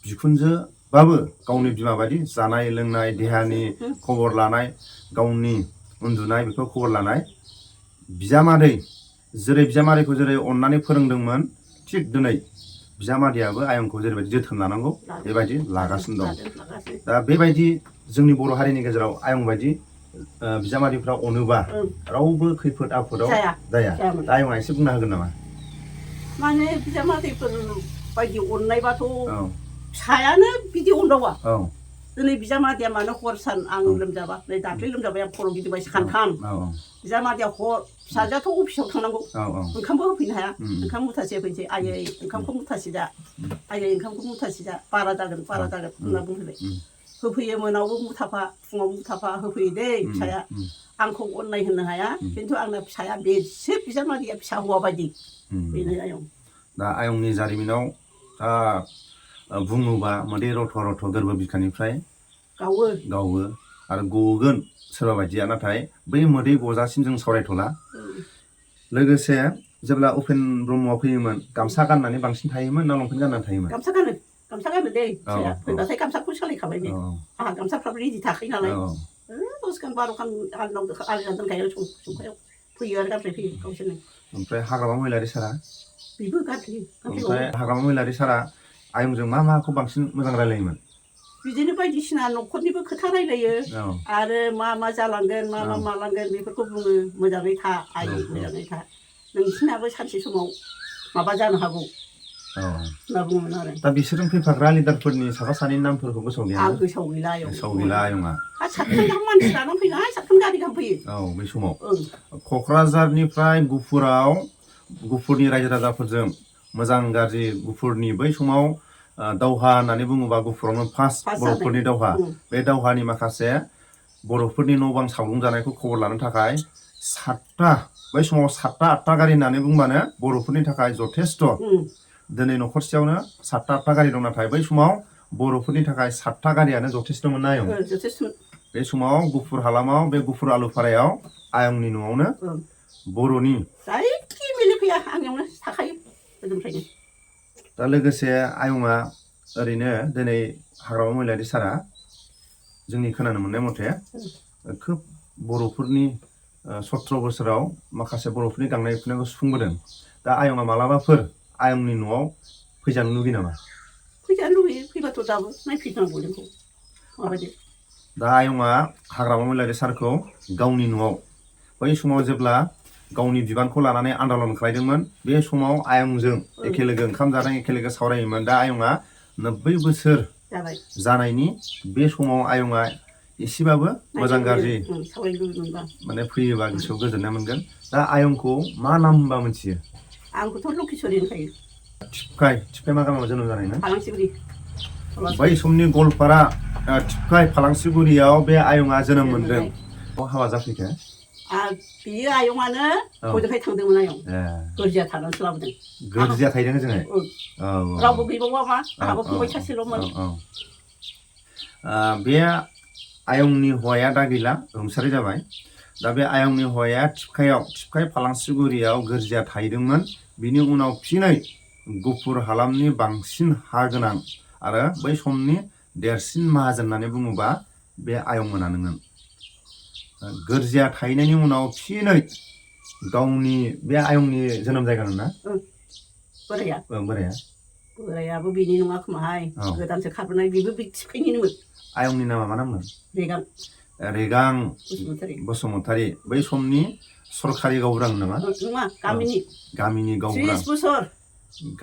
बिखुनजोबाबो गावनि बिमा बायदि जानाय लोंनाय देहानि खबर लानाय गावनि उन्दुनाय बेखौ खबर लानाय बिजामादै जेरै बिजामादैखौ जेरै अननानै फोरोंदोंमोन थिग दिनै बिजामादैयाबो आयंखौ जेरैबायदि जोथोन लानांगौ बेबायदि लागासिनो दं दा बेबायदि जोंनि बर' हारिनि गेजेराव आयं बायदि बिजामादैफ्रा अनोबा रावबो खैफोद आफोदाव जाया दा आयंआ एसे बुंना होगोन नामा माने बिजामादैफोर बायदि अननायबाथ' फिसायानो बिदि अनदावा दिनै बिजामादैया मानो हर सान आं लोमजाबा नै दाख्लै लोमजाबाय आं खर' गिदिंबाय सानथाम बिजामादैया हर फिसाजोआथ' अफिसाव थांनांगौ ओंखामबो होफैनो हाया ओंखाम मुथासे होफैनोसै आयै ओंखामखौ मुथासे जा आयै ओंखामखौ मुथासे जा बारा जागोन होनना बुंहैबाय होफैयो मोनावबो मुथाफा फुङाव मुथाफा होफैयो दै फिसाया आंखौ अननाय होनो हाया खिन्थु आंना फिसाया बेसो बिजामादैया फिसा हौवा बायदि बेनो आयं दा आयंनि जारिमिनाव बुङोबा मोदै रथ' रथ' गोरबो बिखानिफ्राय गावो आरो गगोन सोरबा बायदिया नाथाय बै मोदै गजासिम जों सावरायथ'ला लोगोसे जेब्ला उपेन ब्रह्मआ फैयोमोन गामसा गाननानै बांसिन थायोमोन ना लंपेन्ट गाननानै थायोमोन गामसा गानो दै फैबाथाय गामसाखौ सोलायखाबाय बे आंहा गामसाफ्राबो रेडि थाखायो नालाय 10 गान 12 गान आलिना दोनखायो संखायाव फैयो आरो गानफ्राय फैयो गावसोरनो ओमफ्राय हाग्रामा महिलारि सारा बेबो गानफैयो ओमफ्राय हाग्रामा महिलारि सारा आयंजों मा माखौ बांसिन मोजां रायलायोमोन बिदिनो बायदिसिना न'खरनिबो खोथा रायलायो आरो मा जालांगोन मा मालांगोन बेफोरखौ बुङो मोजाङै था आयै मोजाङै था नोंसिनाबो सानसे समाव माबा जानो हागौ होनना बुङोमोन आरो दा बिसोरजों फैफाग्रा लिडारफोरनि साफा सानै नामफोरखौ गोसोआव गैया आं गोसोआव गैला आयंआ सातखान गाहाम मानसि लानानै फैनाय 7 खान गारि गाहाम फैयो बै समाव क'क्राझारनिफ्राय गुफुरनि रायजो राजाफोरजों मोजां गाज्रि गुफुरनि बै समाव दावहा होननानै बुङोबा गुफुरावनो फार्स्ट बर'फोरनि दावहा बे दावहानि माखासे बर'फोरनि न' बां सावग्लुंजानायखौ खबर लानो थाखाय बै समाव 7-8 गारि होननानै बुंबानो बर'फोरनि थाखाय जथेस्थ' दिनै न'खरसेयावनो 7-8 गारि दं नाथाय बै समाव बर'फोरनि थाखाय 7 गारियानो जथेस्थ' मोन आयं बे समाव गुफुर हालामाव बे गुफुर आलुफारायाव आयंनि न'आवनो बर'नि जायखि मिलि फैया आंनियावनो थाखायो गोदोनिफ्रायनो दा लोगोसे आयंआ ओरैनो दिनै हाग्रामा महिलारि सारा जोंनि खोनानो मोननाय मथे खोब बर'फोरनि 17 बोसोराव माखासे बर'फोरनि गांनाय उखैनायखौ सुफुंबोदों दा आयंआ मालाबाफोर आयंनि न'आव फैजानो लुगैयो नामा फैजानो लुगैयो फैबाथ' दाबो नायफैनांगौ जोंखौ माबायदि दा आयंआ हाग्रामा महिलारि सारखौ गावनि न'आव बै समाव जेब्ला गावनि बिबानखौ लानानै आन्दालन खालायदोंमोन बे समाव आयंजों एखेलोगो ओंखाम जादों एखेलोगो सावरायोमोन दा आयंआ 90 बोसोर जानायनि बे समाव आयंआ एसेबाबो मोजां गाज्रि माने फैयोबा गोसोआव गोजोननाय मोनगोन दा आयंखौ मा नाम होनबा मिथियो आंखौथ' लकेश्वरी होनखायो थिपकाय मा गामियाव जोनोम जानाय ना फालांसिगुरि बै समनि गवालपारा थिपकाय फालांसिगुरियाव बे आयंआ जोनोम मोनदों हाबा जाफैखो बियो आयंआनो हजोंहाय थांदोंमोन आयं गोरजिया थानानैसो लाबोदों गोरजिया थाहैदों जोङो रावबो गैबावा मा आंहाबो फंबाय सासेल'मोन बे आयंनि हौवाया दा गैला रुंसारि जाबाय दा बे आयंनि हौवाया थिपकाय फालांसिगुरियाव गोरजिया थाहैदोंमोन बिनि उनाव फिनै गुफुर हालामनि बांसिन हा गोनां आरो बै समनि देरसिन माहाजोन होननानै बुङोबा बे आयंमोनानोमोन गोरजिया थाहैनायनि उनाव फिनै गावनि बे आयंनि जोनोम जायगा ना बोरायाबो बेनि नङा खोमाहाय गोदानसो खारबोनाय बेबो बे थिपकायनिनोमोन आयंनि नामा मा नाममोन रेगां बसुमतारी बै समनि सरखारि गावबुरा नामा नङा गामिनि गावबुरा 30 बोसोर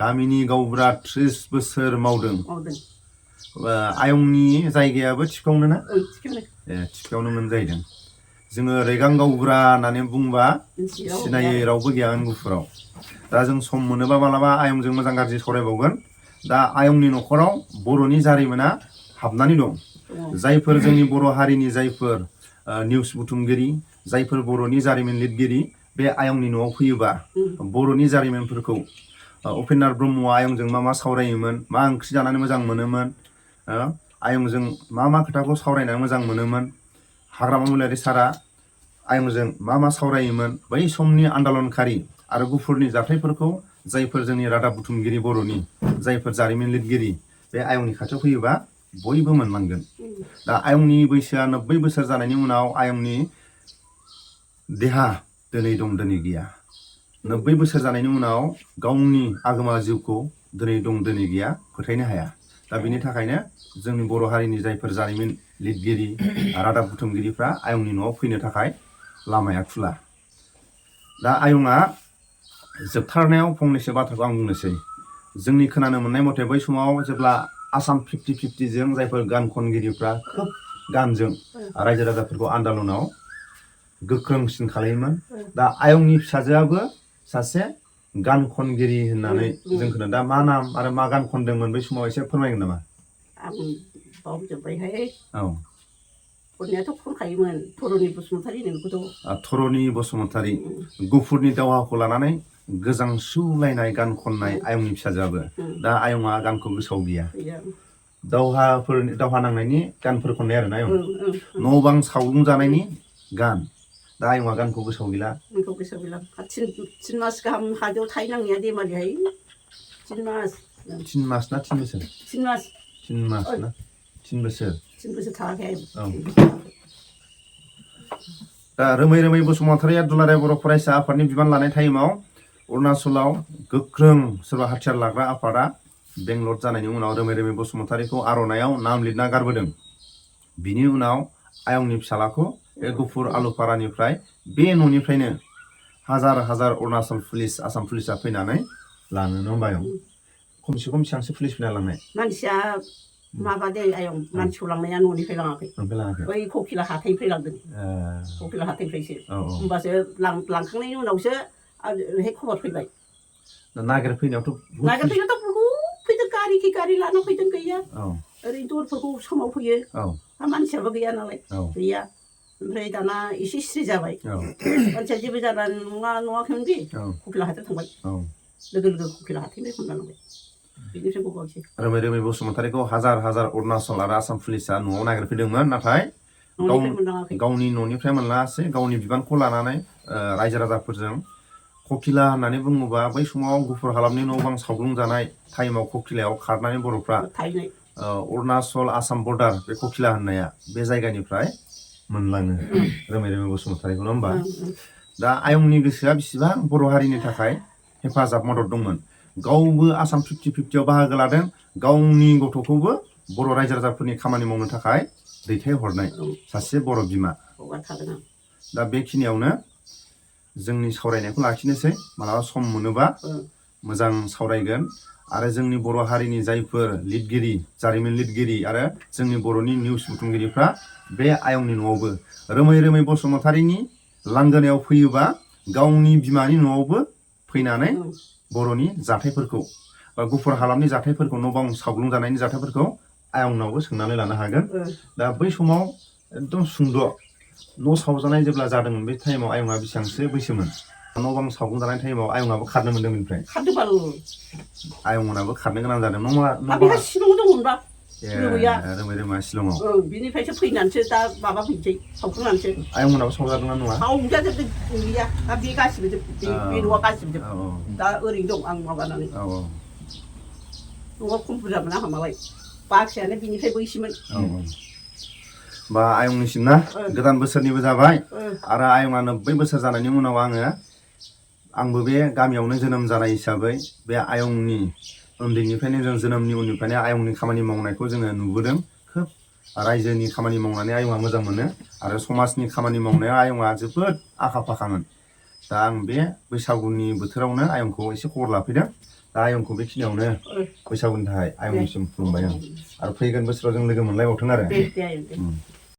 गामिनि गावबुरा 30 बोसोर मावदों आयंनि जायगायाबो थिपकायावनो ना थिपकायावनो मोन जाहैदों जोङो रेगां गावबुरा होननानै बुंबा सिनायै रावबो गैयामोन गुफुराव दा जों सम मोनोबा मालाबा आयंजों मोजां गाज्रि सावरायबावगोन दा आयंनि न'खराव बर'नि जारिमिना हाबनानै दं। जायफोर जोंनि बर' हारिनि जायफोर निउस बुथुमगिरि, जायफोर बर'नि जारिमिन लिरगिरि बे आयंनि न'आव फैयोबा बर'नि जारिमिनफोरखौ उपेन्द्र ब्रह्मआ आयंजों मा सावरायोमोन, मा ओंख्रि जानानै मोजां मोनोमोन, आयंजों मा खोथाखौ सावरायनानै मोजां मोनोमोन, हाग्रामा महिलारि सारा आयंजों मा सावरायोमोन, बै समनि आन्दलनखारि आरो गुफुरनि जाथायफोरखौ जायफोर जोंनि रादाब बुथुमगिरि बर'नि जायफोर जारिमिन लिरगिरि बे आयंनि खाथियाव फैयोबा बयबो मोनलांगोन। दा आयंनि बैसोआ 90 बोसोर जानायनि उनाव आयंनि देहा दिनै दं दिनै गैया। 90 बोसोर जानायनि उनाव गावनि आगोमा जिउखौ दिनै दं दिनै गैया फोथायनो हाया। दा बेनि थाखायनो जोंनि बर' हारिनि जायफोर जारिमिन लिरगिरि रादाब बुथुमगिरिफ्रा आयंनि न'आव फैनो थाखाय लामाया खुला। दा आयंआ जोबथारनायाव फंनैसो बाथ्राखौ आं बुंनोसै। जोंनि खोनानो मोननाय मथे बै समाव जेब्ला आसाम 50-50 जों जायफोर गान खनगिरिफ्रा खोब गानजों रायजो राजाफोरखौ आन्दलनाव गोख्रोंसिन खालायोमोन। दा आयंनि फिसाजोआबो सासे गान खनगिरि होननानै जों खोनादों। दा मा नाम आरो मा गान खनदोंमोन बै समाव एसे फोरमायगोन नामा? आं बावजोब्बायहाय। औ खननायाथ' खनखायोमोन धरनि बसुमतारी होननायखौथ'। धरनि बसुमतारी गुफुरनि दावहाखौ लानानै गोजांस्रिवलायनाय गान खननाय आयंनि फिसाजोआबो। दा आयंआ गानखौ गोसोआव गैया। दावहा नांनायनि गानफोर खननाय आरोना आयं। न' बां सावग्लुंजानायनि गान। दा आयंआ गानखौ गोसोआव गैला। आंखौ गोसोआव गैला। 3 मास गाहाम हाजोआव थाहैनांनाया देमालिहाय। 3 मास। 3 मास ना 3 बोसोर? 3 मास। 3 मास ना 3 बोसोर? 3 बोसोर थायाखै। औ। दा रोमै बसुमतारीया दुलाराय बर' फरायसा आफादनि बिबान लानाय टाइमाव अरुणाचलाव गोख्रों सोरबा हाथियार लाग्रा आफादा बेंलट जानायनि उनाव रोमै बसुमतारीखौ आर'नाइयाव नाम लिरना गारबोदों। बिनि उनाव आयंनि फिसालाखौ बे गुफुर आलुफारानिफ्राय बे न'निफ्रायनो हाजार अरुणाचल पुलिस, आसाम पुलिसा फैनानै लाङो नङा होमबा आयं? खमसे खम बेसेबांसो पुलिस फैना लांनाय? मानसिया माबा दे आयं, मानसिखौ लांनाया न'निफ्राय लाङाखै। बै ककिला हाथाइनिफ्राय लांदों। ककिला हाथाइनिफ्रायसो। होमबासो लांखांनायनि उनावसो ओरैहाय खबर फैबाय। नागिरफैनायावथ' बहुत फैदों, गारि लाना फैदों, गैया। ओरैनो दरफोरखौ सोमावफैयो। मानसियाबो गैया नालाय, गैया। ओमफ्राय दाना एसे स्रि जाबाय। मानसिया जेबो जानानै नङाखैमोन बे ककिला हाथायाव थांबाय। लोगो ककिला हाथाइनिफ्राय हमना लांबाय। बेनिफ्राय गबावसै। रोमै बसुमतारीखौ हाजार अरुणाचल आरो आसाम पुलिसा न'आव नागिरफैदोंमोन, नाथाय गावनि न'निफ्राय मोनलाङासै। गावनि बिबानखौ लानानै रायजो राजाफोरजों ककिला होननानै बुङोबा बै समाव गुफुर हालामनि न' बां सावग्लुंजानाय टाइमाव ककिलायाव खारनानै बर'फ्रा अरुणाचल आसाम बर्डार बे ककिला होननाया बे जायगानिफ्राय मोनलाङो रोमै बसुमतारीखौ, नङा होमबा? दा आयंनि गोसोआ बेसेबां बर' हारिनि थाखाय हेफाजाब मदद दंमोन। गावबो आसाम 50-50 बाहागो लादों, गावनि गथ'खौबो बर' रायजो राजाफोरनि खामानि मावनो थाखाय दैथायहरनाय सासे बर' बिमा। दा बेखिनियावनो जोंनि सावरायनायखौ लाखिनोसै। मालाबा सम मोनोबा मोजां सावरायगोन। आरो जोंनि बर' हारिनि जायफोर लिरगिरि, जारिमिन लिरगिरि आरो जोंनि बर'नि निउस बुथुमगिरिफ्रा बे आयंनि न'आवबो रोमै बसुमतारीनि लांगोनायाव फैयोबा गावनि बिमानि न'आवबो फैनानै बर'नि जाथायफोरखौ बा गुफुर हालामनि जाथायफोरखौ, न' बां सावग्लुंजानायनि जाथायफोरखौ आयंनावबो सोंनानै लानो हागोन। दा बै समाव एकदम सुंद' न' सावजानाय जेब्ला जादोंमोन बे टाइमाव आयंआ बेसेबांसो बैसोमोन? न' बां सावग्लुंजानाय टाइमाव आयंआबो खारनो मोन्दों बेनिफ्राय? आयंमोनाबो खारनो गोनां जादों। शिलंआव दंमोनबा रोमै शिलंआव। बिनिफ्रायसो फैनानैसो दा माबा फैनोसै, सावखांनानैसो। आयंमोनाबो सावजादोंना नङा? सावजाजोबदों, गैया। दा बे गासिबो बे न'आ गासिबो दा ओरैनो दं आं माबानानै। न'आ खम बुरजामोन आंहा मालाय। बाख्रियानो बिनिफ्राय बैसोमोन। बा आयंनिसिम ना गोदान बोसोरनिबो जाबाय आरो आयंआ 90 बोसोर जानायनि उनाव आंबो बे गामियावनो जोनोम जानाय हिसाबै बे आयंनि उन्दैनिफ्रायनो जों जोनोमनि उननिफ्रायनो आयंनि खामानि मावनायखौ जोङो नुबोदों। खोब रायजोनि खामानि मावनानै आयंआ मोजां मोनो आरो समाजनि खामानि मावनायाव आयंआ जोबोद आखा फाखामोन। दा आं बे बैसागुनि बोथोरावनो आयंखौ एसे खबर लाफैदों। दा आयंखौ बेखिनियावनो बैसागुनि थाखाय आयंनिसिम खुलुमबाय आं। आरो फैगोन बोसोराव जों लोगो मोनलायबावथों आरो।